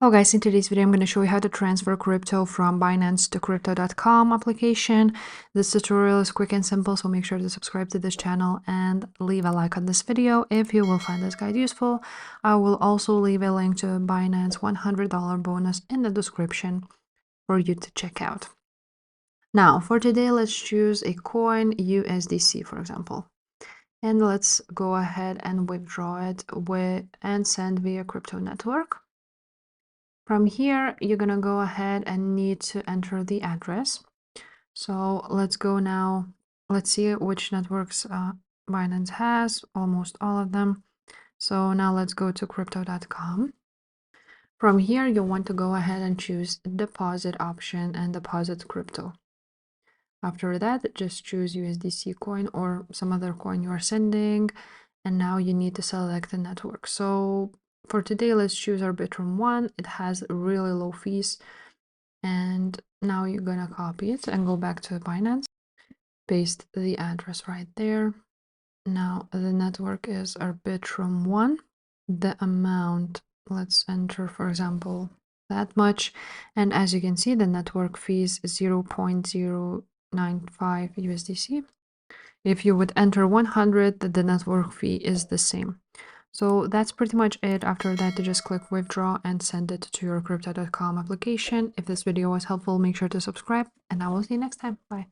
Hello guys, in today's video I'm going to show you how to transfer crypto from Binance to crypto.com application. This tutorial is quick and simple, so make sure to subscribe to this channel and leave a like on this video if you will find this guide useful. I will also leave a link to Binance $100 bonus in the description for you to check out. Now for today, let's choose a coin, USDC for example. And let's go ahead and withdraw it and send via crypto network. From here, you're going to go ahead and need to enter the address. So let's go now. Let's see which networks Binance has, almost all of them. So now let's go to crypto.com. From here, you'll want to go ahead and choose deposit option and deposit crypto. After that, just choose USDC coin or some other coin you are sending. And now you need to select the network. So for today, let's choose Arbitrum 1. It has really low fees. And now you're gonna copy it and go back to Binance, paste the address right there. Now the network is Arbitrum 1. The amount, let's enter, for example, that much. And as you can see, the network fees is 0.095 USDC. If you would enter 100, the network fee is the same. So that's pretty much it. After that, you just click withdraw and send it to your crypto.com application. If this video was helpful, make sure to subscribe, and I will see you next time. Bye.